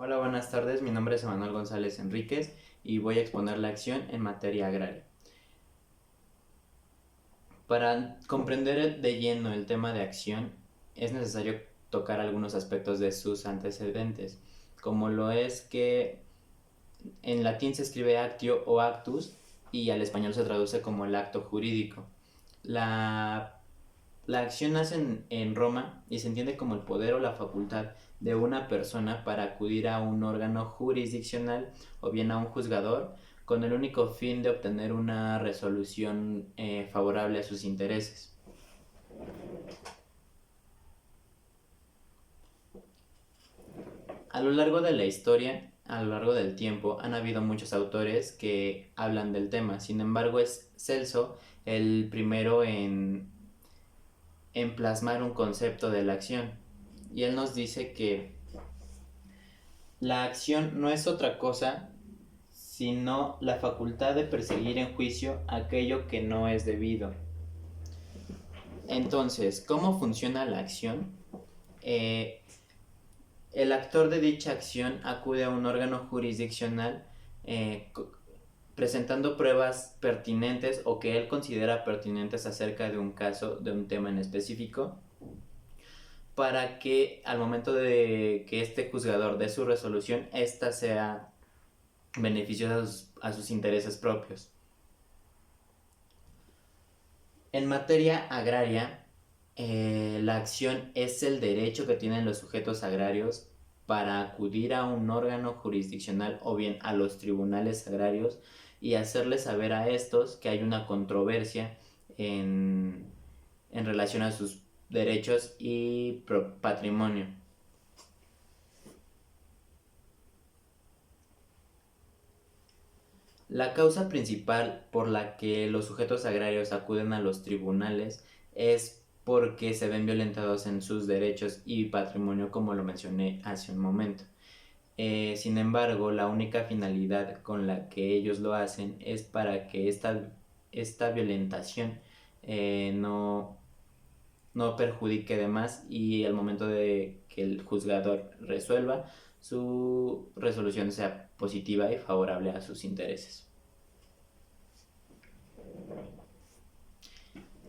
Hola, buenas tardes. Mi nombre es Emanuel González Enríquez y voy a exponer la acción en materia agraria. Para comprender de lleno el tema de acción, es necesario tocar algunos aspectos de sus antecedentes, como lo es que en latín se escribe actio o actus y al español se traduce como el acto jurídico. La, la acción nace en Roma y se entiende como el poder o la facultad de una persona para acudir a un órgano jurisdiccional o bien a un juzgador con el único fin de obtener una resolución favorable a sus intereses. A lo largo de la historia, a lo largo del tiempo, han habido muchos autores que hablan del tema. Sin embargo, es Celso el primero en plasmar un concepto de la acción. Y él nos dice que la acción no es otra cosa sino la facultad de perseguir en juicio aquello que no es debido. Entonces, ¿cómo funciona la acción? Eh, el actor de dicha acción acude a un órgano jurisdiccional eh, presentando pruebas pertinentes o que él considera pertinentes acerca de un caso, de un tema en específico, para que al momento de que este juzgador dé su resolución, ésta sea beneficiosa a sus intereses propios. En materia agraria, la acción es el derecho que tienen los sujetos agrarios para acudir a un órgano jurisdiccional o bien a los tribunales agrarios y hacerles saber a estos que hay una controversia en, en relación a sus derechos y patrimonio. La causa principal por la que los sujetos agrarios acuden a los tribunales es porque se ven violentados en sus derechos y patrimonio, como lo mencioné hace un momento. Sin embargo, la única finalidad con la que ellos lo hacen es para que esta violentación no, no perjudique de más y al momento de que el juzgador resuelva, su resolución sea positiva y favorable a sus intereses.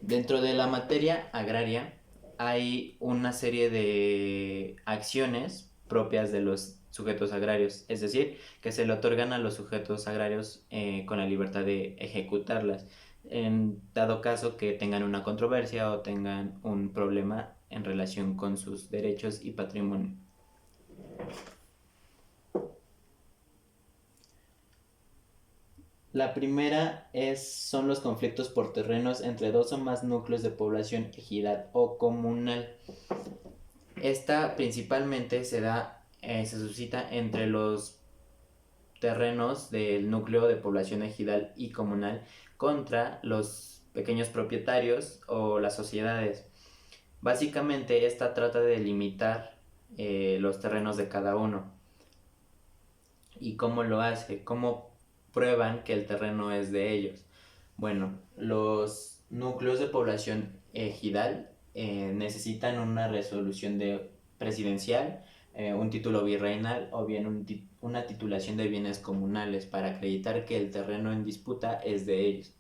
Dentro de la materia agraria hay una serie de acciones propias de los sujetos agrarios, es decir, que se le otorgan a los sujetos agrarios con la libertad de ejecutarlas, en dado caso que tengan una controversia o tengan un problema en relación con sus derechos y patrimonio. La primera son los conflictos por terrenos entre dos o más núcleos de población ejidal o comunal. Esta principalmente se suscita entre los terrenos del núcleo de población ejidal y comunal contra los pequeños propietarios o las sociedades. Básicamente esta trata de limitar los terrenos de cada uno. ¿Y cómo lo hace? ¿Cómo prueban que el terreno es de ellos? Bueno, los núcleos de población ejidal necesitan una resolución presidencial, un título virreinal o bien una titulación de bienes comunales para acreditar que el terreno en disputa es de ellos.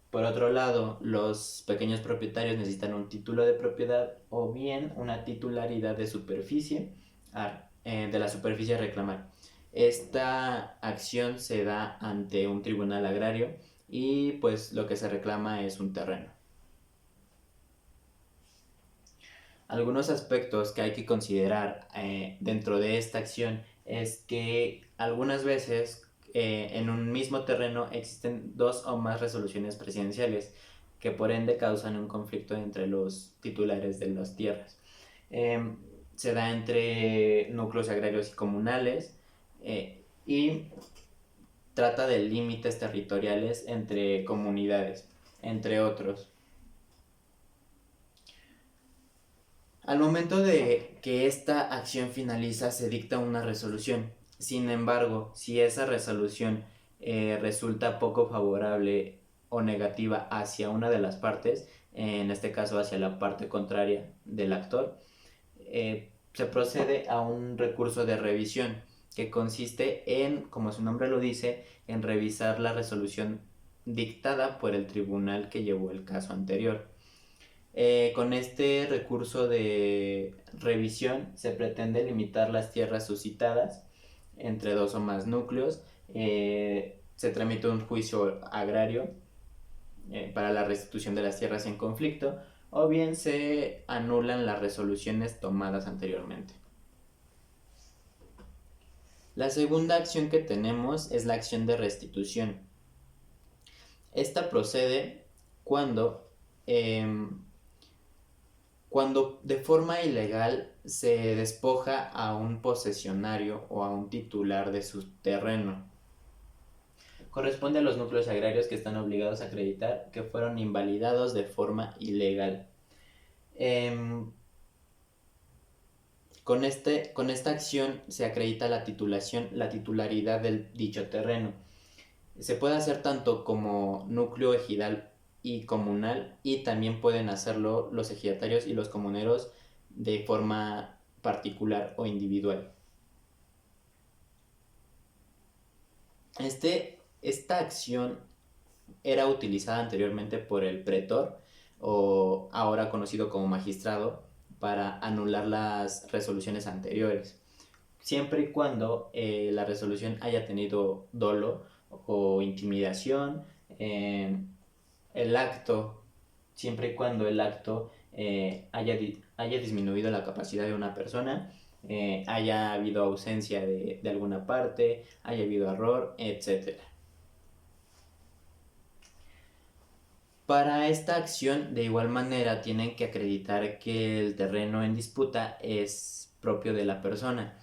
Por otro lado, los pequeños propietarios necesitan un título de propiedad o bien una titularidad de superficie, de la superficie a reclamar. Esta acción se da ante un tribunal agrario y pues lo que se reclama es un terreno. Algunos aspectos que hay que considerar dentro de esta acción es que algunas veces en un mismo terreno existen dos o más resoluciones presidenciales que por ende causan un conflicto entre los titulares de las tierras. Eh, Se da entre núcleos agrarios y comunales y trata de límites territoriales entre comunidades, entre otros. Al momento de que esta acción finaliza, se dicta una resolución. Sin embargo, si esa resolución resulta poco favorable o negativa hacia una de las partes, en este caso hacia la parte contraria del actor, se procede a un recurso de revisión que consiste en, como su nombre lo dice, en revisar la resolución dictada por el tribunal que llevó el caso anterior. Con este recurso de revisión se pretende limitar las tierras suscitadas entre dos o más núcleos. Se tramita un juicio agrario para la restitución de las tierras en conflicto, o bien se anulan las resoluciones tomadas anteriormente. La segunda acción que tenemos es la acción de restitución. Esta procede cuando de forma ilegal se despoja a un posesionario o a un titular de su terreno. Corresponde a los núcleos agrarios que están obligados a acreditar que fueron invalidados de forma ilegal. Con esta acción se acredita la titularidad del dicho terreno. Se puede hacer tanto como núcleo ejidal y comunal, y también pueden hacerlo los ejidatarios y los comuneros de forma particular o individual. Esta acción era utilizada anteriormente por el pretor, o ahora conocido como magistrado, para anular las resoluciones anteriores, siempre y cuando la resolución haya tenido dolo o intimidación, el acto, siempre y cuando el acto haya disminuido la capacidad de una persona, haya habido ausencia de alguna parte, haya habido error, etc. Para esta acción, de igual manera, tienen que acreditar que el terreno en disputa es propio de la persona.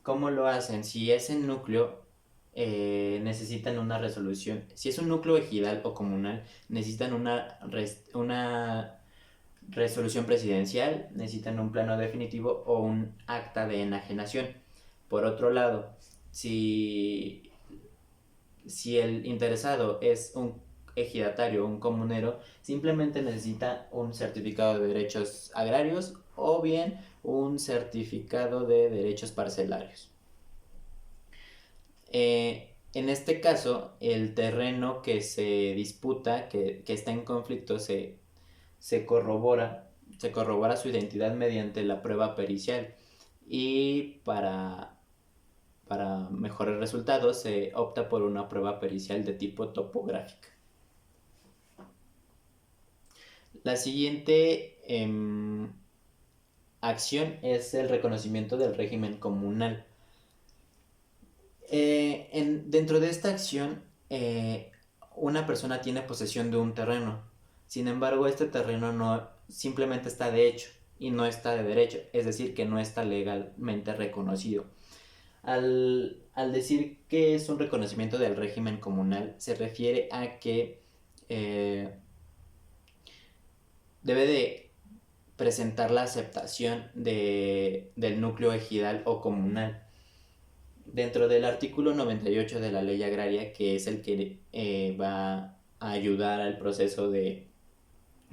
¿Cómo lo hacen? Si es en núcleo, necesitan una resolución. Si es un núcleo ejidal o comunal, necesitan una resolución presidencial, necesitan un plano definitivo o un acta de enajenación. Por otro lado, si el interesado es un ejidatario o un comunero, simplemente necesita un certificado de derechos agrarios o bien un certificado de derechos parcelarios. En este caso, el terreno que se disputa, que está en conflicto, se corrobora su identidad mediante la prueba pericial, y para mejores resultados se opta por una prueba pericial de tipo topográfica. La siguiente acción es el reconocimiento del régimen comunal. Dentro de esta acción, una persona tiene posesión de un terreno. Sin embargo, este terreno no simplemente está de hecho y no está de derecho, es decir, que no está legalmente reconocido. Al decir que es un reconocimiento del régimen comunal, se refiere a que debe de presentar la aceptación del núcleo ejidal o comunal. Dentro del artículo 98 de la Ley Agraria, que es el que va a ayudar al proceso de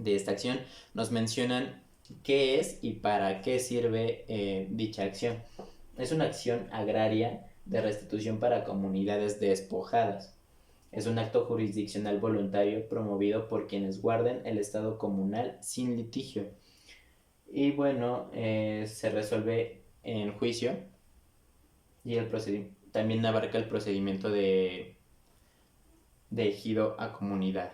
esta acción, nos mencionan qué es y para qué sirve dicha acción. Es una acción agraria de restitución para comunidades despojadas. Es un acto jurisdiccional voluntario promovido por quienes guarden el estado comunal sin litigio. Y bueno, se resuelve en juicio, y también abarca el procedimiento de ejido a comunidad.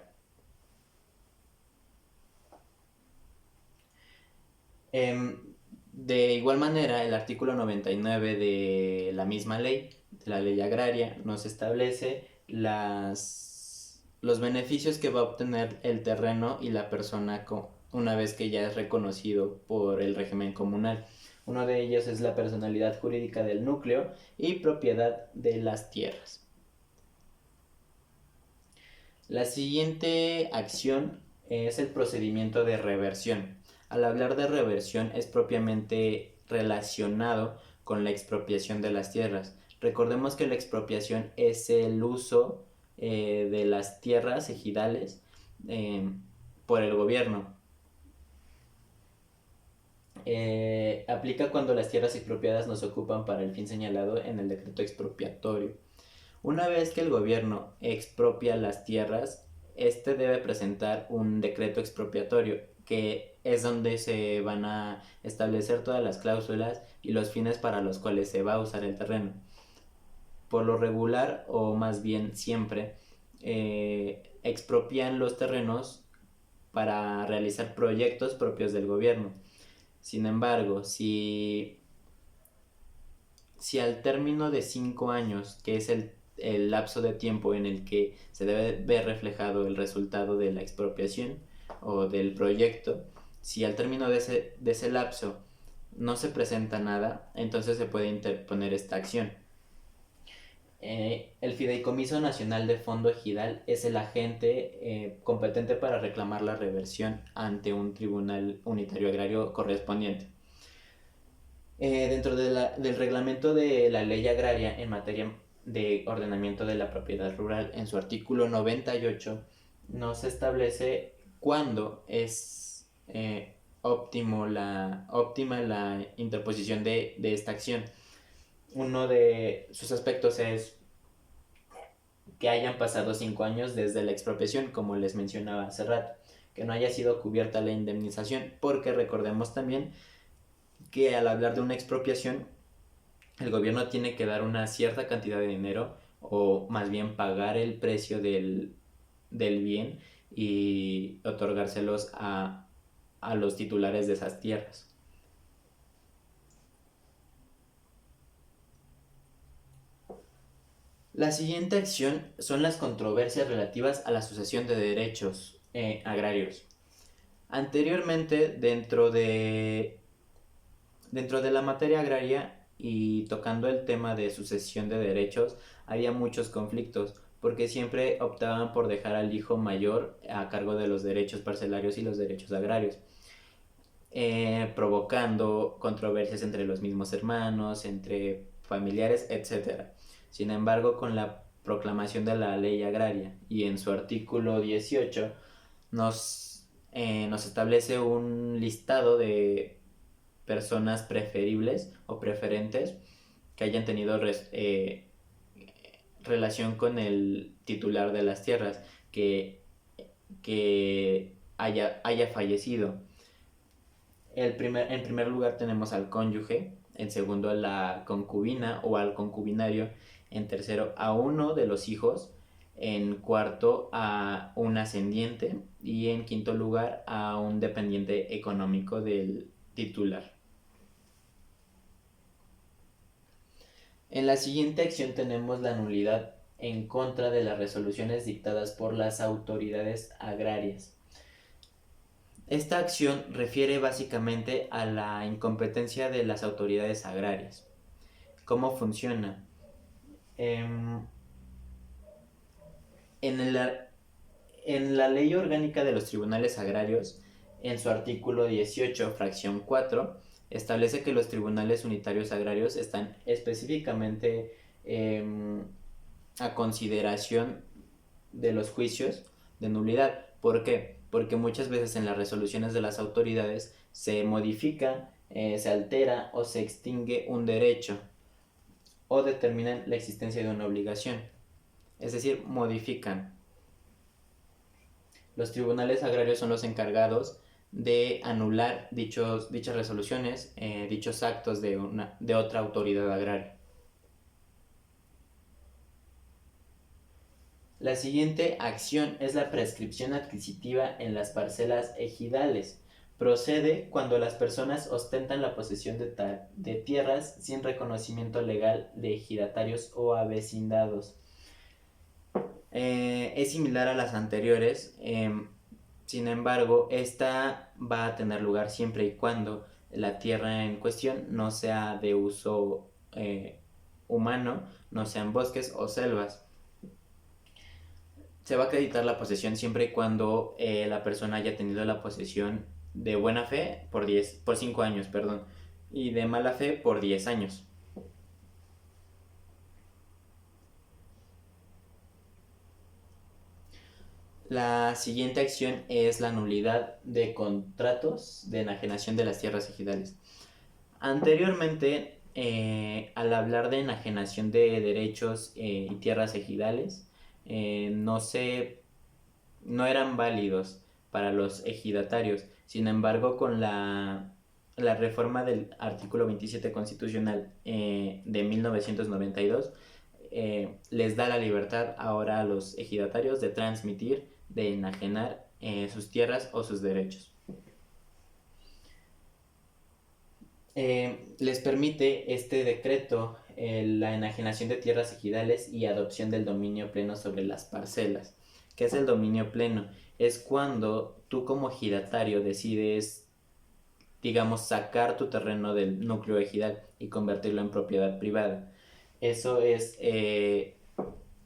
De igual manera, el artículo 99 de la misma ley, de la ley agraria, nos establece los beneficios que va a obtener el terreno y la persona una vez que ya es reconocido por el régimen comunal. Uno de ellos es la personalidad jurídica del núcleo y propiedad de las tierras. La siguiente acción es el procedimiento de reversión. Al hablar de reversión es propiamente relacionado con la expropiación de las tierras. Recordemos que la expropiación es el uso de las tierras ejidales por el gobierno. Aplica cuando las tierras expropiadas no se ocupan para el fin señalado en el decreto expropiatorio. Una vez que el gobierno expropia las tierras, este debe presentar un decreto expropiatorio, que es donde se van a establecer todas las cláusulas y los fines para los cuales se va a usar el terreno. Por lo regular, o más bien siempre, expropian los terrenos para realizar proyectos propios del gobierno. Sin embargo, si al término de 5 años, que es el lapso de tiempo en el que se debe ver reflejado el resultado de la expropiación o del proyecto, si al término de ese lapso no se presenta nada, entonces se puede interponer esta acción. El Fideicomiso Nacional de Fondo Ejidal es el agente competente para reclamar la reversión ante un tribunal unitario agrario correspondiente. Dentro del reglamento de la ley agraria en materia de ordenamiento de la propiedad rural, en su artículo 98, nos establece cuándo es óptima la interposición de esta acción. Uno de sus aspectos es que hayan pasado 5 años desde la expropiación, como les mencionaba hace rato, que no haya sido cubierta la indemnización, porque recordemos también que al hablar de una expropiación, el gobierno tiene que dar una cierta cantidad de dinero, o más bien pagar el precio del bien y otorgárselos a los titulares de esas tierras. La siguiente acción son las controversias relativas a la sucesión de derechos agrarios. Anteriormente, dentro de la materia agraria y tocando el tema de sucesión de derechos, había muchos conflictos, porque siempre optaban por dejar al hijo mayor a cargo de los derechos parcelarios y los derechos agrarios, provocando controversias entre los mismos hermanos, entre familiares, etc. Sin embargo, con la proclamación de la ley agraria y en su artículo 18 nos establece un listado de personas preferibles o preferentes que hayan tenido relación con el titular de las tierras, que haya fallecido. En primer lugar tenemos al cónyuge, en segundo la concubina o al concubinario, en tercero a uno de los hijos, en cuarto a un ascendiente y en quinto lugar a un dependiente económico del titular. En la siguiente acción tenemos la nulidad en contra de las resoluciones dictadas por las autoridades agrarias. Esta acción refiere básicamente a la incompetencia de las autoridades agrarias. ¿Cómo funciona? En la Ley Orgánica de los Tribunales Agrarios, en su artículo 18, fracción 4, establece que los tribunales unitarios agrarios están específicamente a consideración de los juicios de nulidad. ¿Por qué? Porque muchas veces en las resoluciones de las autoridades se modifica, se altera o se extingue un derecho o determinan la existencia de una obligación. Es decir, modifican. Los tribunales agrarios son los encargados de anular dichas resoluciones, dichos actos de otra autoridad agraria. La siguiente acción es la prescripción adquisitiva en las parcelas ejidales. Procede cuando las personas ostentan la posesión de tierras sin reconocimiento legal de ejidatarios o avecindados. Es similar a las anteriores, sin embargo, esta va a tener lugar siempre y cuando la tierra en cuestión no sea de uso humano, no sean bosques o selvas. Se va a acreditar la posesión siempre y cuando la persona haya tenido la posesión de buena fe por 5 años, y de mala fe por 10 años. La siguiente acción es la nulidad de contratos de enajenación de las tierras ejidales. Anteriormente, al hablar de enajenación de derechos y tierras ejidales, no eran válidos para los ejidatarios. Sin embargo, con la reforma del artículo 27 constitucional de 1992, les da la libertad ahora a los ejidatarios de transmitir, de enajenar sus tierras o sus derechos. Les permite este decreto la enajenación de tierras ejidales y adopción del dominio pleno sobre las parcelas. ¿Qué es el dominio pleno? Es cuando tú como ejidatario decides, digamos, sacar tu terreno del núcleo ejidal y convertirlo en propiedad privada. Eso es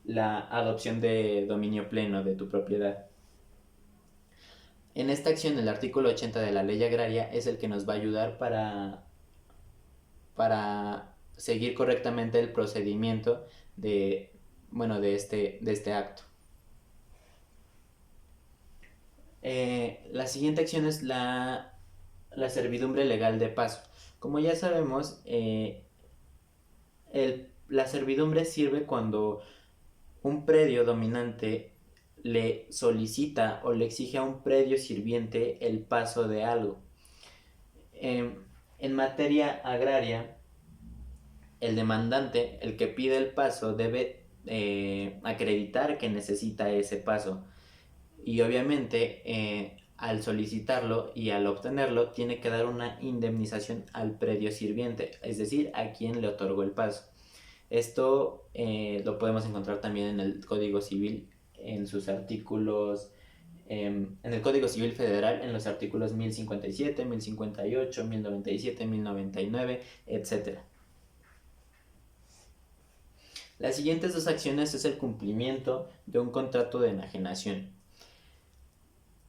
la adopción de dominio pleno de tu propiedad. En esta acción, el artículo 80 de la ley agraria es el que nos va a ayudar para seguir correctamente el procedimiento de este acto. La siguiente acción es la servidumbre legal de paso. Como ya sabemos, la servidumbre sirve cuando un predio dominante le solicita o le exige a un predio sirviente el paso de algo. En materia agraria, el demandante, el que pide el paso, debe acreditar que necesita ese paso. Y obviamente, al solicitarlo y al obtenerlo, tiene que dar una indemnización al predio sirviente, es decir, a quien le otorgó el paso. Esto lo podemos encontrar también en el Código Civil, en sus artículos, en el Código Civil Federal, en los artículos 1057, 1058, 1097, 1099, etc. Las siguientes dos acciones es el cumplimiento de un contrato de enajenación.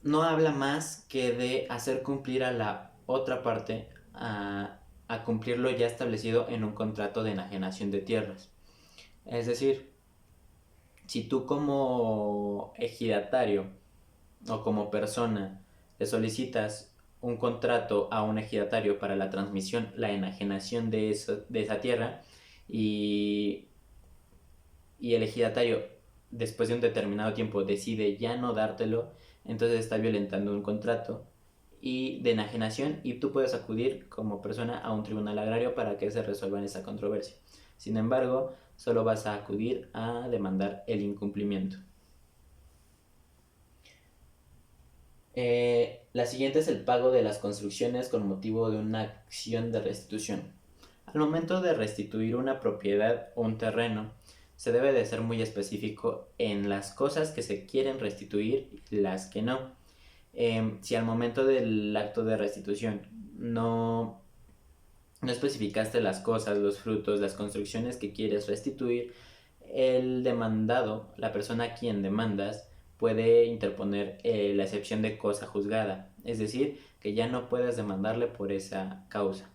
No habla más que de hacer cumplir a la otra parte a cumplir lo ya establecido en un contrato de enajenación de tierras. Es decir, si tú como ejidatario o como persona le solicitas un contrato a un ejidatario para la transmisión, la enajenación de esa tierra, y el ejidatario después de un determinado tiempo decide ya no dártelo, entonces está violentando un contrato y de enajenación, y tú puedes acudir como persona a un tribunal agrario para que se resuelva esa controversia. Sin embargo, solo vas a acudir a demandar el incumplimiento. La siguiente es el pago de las construcciones con motivo de una acción de restitución. Al momento de restituir una propiedad o un terreno, se debe de ser muy específico en las cosas que se quieren restituir y las que no. Si al momento del acto de restitución no especificaste las cosas, los frutos, las construcciones que quieres restituir, el demandado, la persona a quien demandas, puede interponer la excepción de cosa juzgada, es decir, que ya no puedes demandarle por esa causa.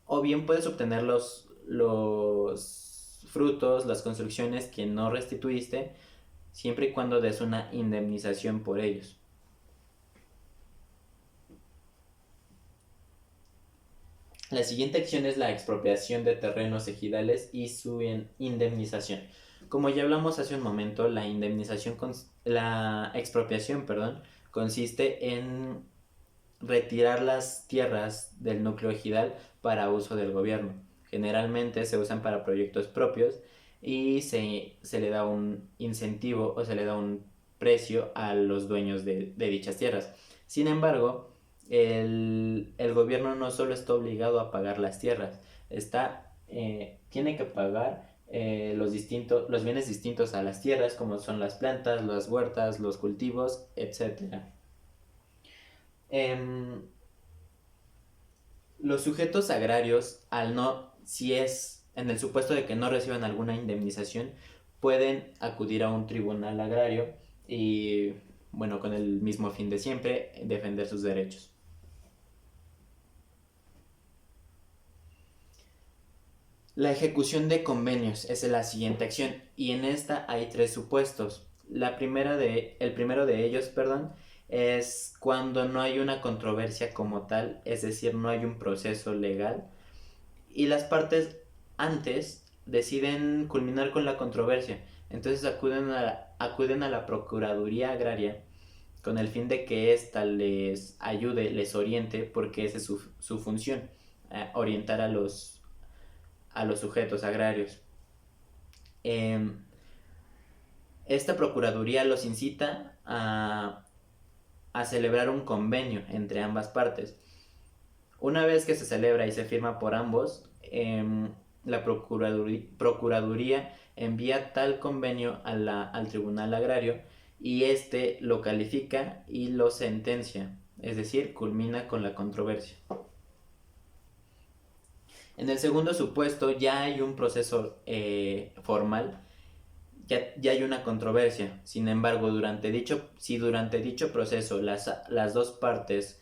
O bien puedes obtener los frutos, las construcciones que no restituiste, siempre y cuando des una indemnización por ellos. La siguiente acción es la expropiación de terrenos ejidales y su indemnización. Como ya hablamos hace un momento, la expropiación, consiste en retirar las tierras del núcleo ejidal para uso del gobierno. Generalmente se usan para proyectos propios y se le da un incentivo o se le da un precio a los dueños de dichas tierras. Sin embargo, el gobierno no solo está obligado a pagar las tierras, tiene que pagar los bienes distintos a las tierras, como son las plantas, las huertas, los cultivos, etc. Los sujetos agrarios, si es en el supuesto de que no reciban alguna indemnización, pueden acudir a un tribunal agrario y, bueno, con el mismo fin de siempre, defender sus derechos. La ejecución de convenios es la siguiente acción, y en esta hay tres supuestos. El primero de ellos, perdón, es cuando no hay una controversia como tal, es decir, no hay un proceso legal y las partes antes deciden culminar con la controversia. Entonces acuden a la Procuraduría Agraria con el fin de que ésta les ayude, les oriente, porque esa es su función, orientar a los sujetos agrarios. Eh, Esta Procuraduría los incita a celebrar un convenio entre ambas partes. Una vez que se celebra y se firma por ambos, la Procuraduría envía tal convenio al Tribunal Agrario y este lo califica y lo sentencia, es decir, culmina con la controversia. En el segundo supuesto ya hay un proceso formal, ya hay una controversia. Sin embargo, si durante dicho proceso las dos partes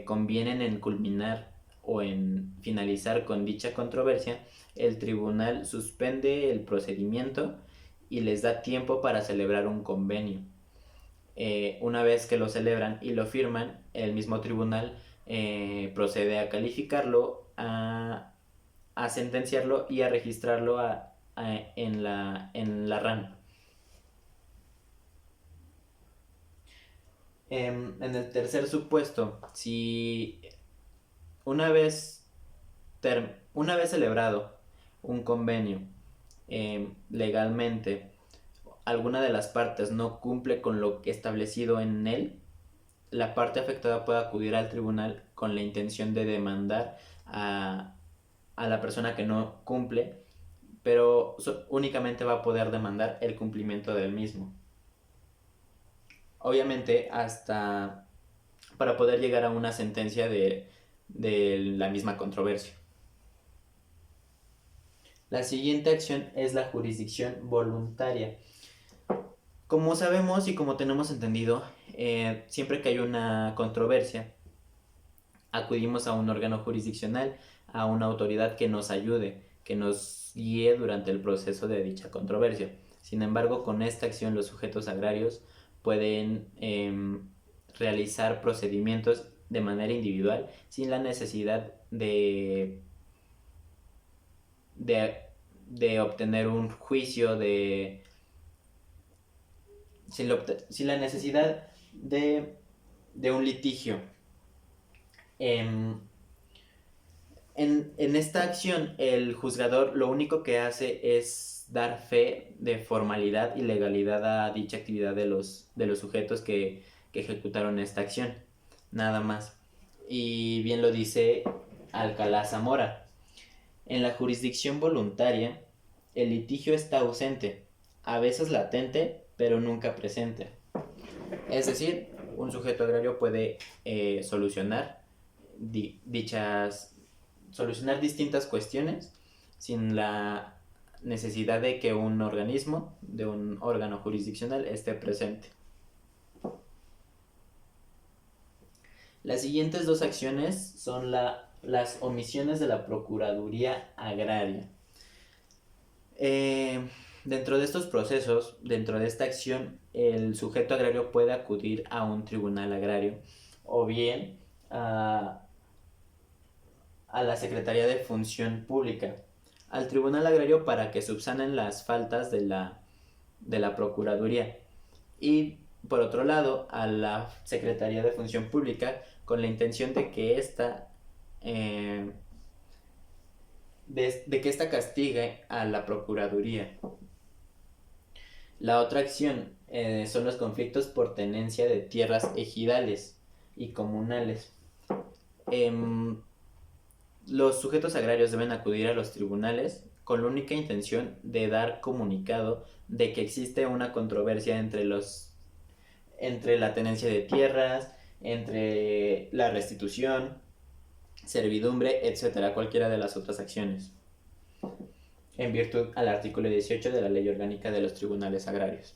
convienen en culminar o en finalizar con dicha controversia, el tribunal suspende el procedimiento y les da tiempo para celebrar un convenio. Una vez que lo celebran y lo firman, el mismo tribunal procede a calificarlo, a sentenciarlo y a registrarlo en la RAN. En el tercer supuesto, si una vez, una vez celebrado un convenio legalmente, alguna de las partes no cumple con lo establecido en él, la parte afectada puede acudir al tribunal con la intención de demandar a la persona que no cumple, pero únicamente va a poder demandar el cumplimiento del mismo. Obviamente, hasta para poder llegar a una sentencia de la misma controversia. La siguiente acción es la jurisdicción voluntaria. Como sabemos y como tenemos entendido, siempre que hay una controversia, acudimos a un órgano jurisdiccional, a una autoridad que nos ayude, que nos guíe durante el proceso de dicha controversia. Sin embargo, con esta acción los sujetos agrarios pueden realizar procedimientos de manera individual sin la necesidad de obtener un juicio, sin la necesidad de un litigio. En esta acción, el juzgador lo único que hace es dar fe de formalidad y legalidad a dicha actividad de los sujetos que ejecutaron esta acción. Nada más. Y bien lo dice Alcalá Zamora. En la jurisdicción voluntaria, el litigio está ausente, a veces latente, pero nunca presente. Es decir, un sujeto agrario puede solucionar distintas cuestiones sin la necesidad de que un organismo, de un órgano jurisdiccional, esté presente. Las siguientes dos acciones son las omisiones de la Procuraduría Agraria. Dentro de estos procesos, dentro de esta acción, el sujeto agrario puede acudir a un tribunal agrario o bien a la Secretaría de Función Pública, al Tribunal Agrario para que subsanen las faltas de la Procuraduría y por otro lado a la Secretaría de Función Pública con la intención de que ésta castigue a la Procuraduría. La otra acción son los conflictos por tenencia de tierras ejidales y comunales. Los sujetos agrarios deben acudir a los tribunales con la única intención de dar comunicado de que existe una controversia entre la tenencia de tierras, entre la restitución, servidumbre, etcétera, cualquiera de las otras acciones, en virtud al artículo 18 de la Ley Orgánica de los Tribunales Agrarios.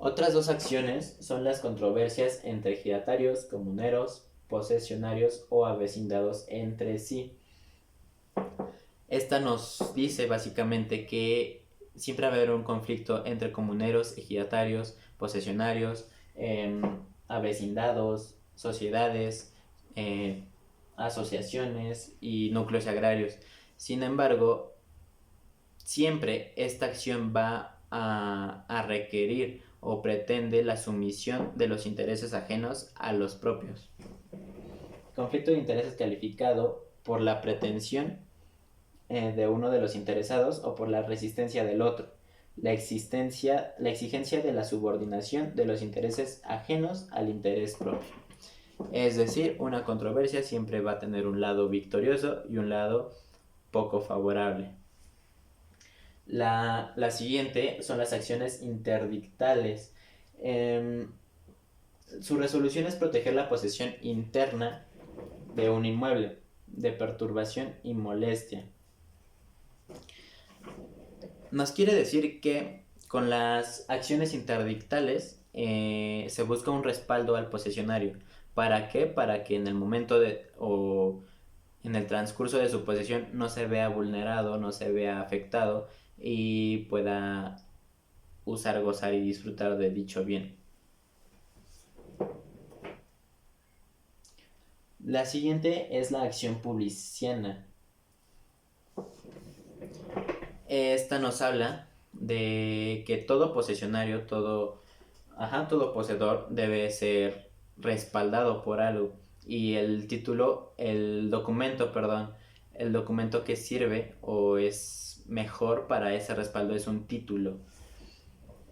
Otras dos acciones son las controversias entre ejidatarios, comuneros, posesionarios o avecindados entre sí. Esta nos dice básicamente que siempre va a haber un conflicto entre comuneros, ejidatarios, posesionarios, avecindados, sociedades, asociaciones y núcleos agrarios. Sin embargo, siempre esta acción va a requerir o pretende la sumisión de los intereses ajenos a los propios. Conflicto de intereses calificado por la pretensión de uno de los interesados o por la resistencia del otro. La exigencia de la subordinación de los intereses ajenos al interés propio. Es decir, una controversia siempre va a tener un lado victorioso y un lado poco favorable. La siguiente son las acciones interdictales. Su resolución es proteger la posesión interna de un inmueble de perturbación y molestia. Nos quiere decir que con las acciones interdictales se busca un respaldo al posesionario. ¿Para qué? Para que en el momento o en el transcurso de su posesión no se vea vulnerado, no se vea afectado y pueda usar, gozar y disfrutar de dicho bien. La siguiente es la acción publiciana. Esta nos habla de que todo posesionario, todo poseedor debe ser respaldado por algo. Y el documento que sirve o es mejor para ese respaldo es un título.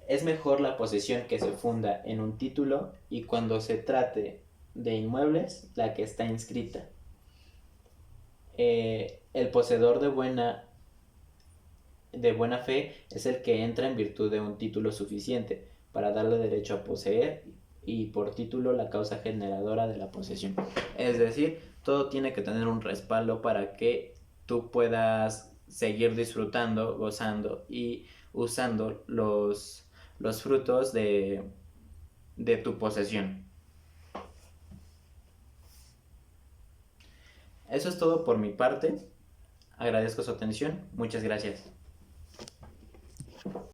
Es mejor la posesión que se funda en un título y cuando se trate de inmuebles, la que está inscrita. El poseedor de buena fe es el que entra en virtud de un título suficiente para darle derecho a poseer y por título la causa generadora de la posesión. Es decir, todo tiene que tener un respaldo para que tú puedas seguir disfrutando, gozando y usando los frutos de tu posesión. Eso es todo por mi parte. Agradezco su atención. Muchas gracias.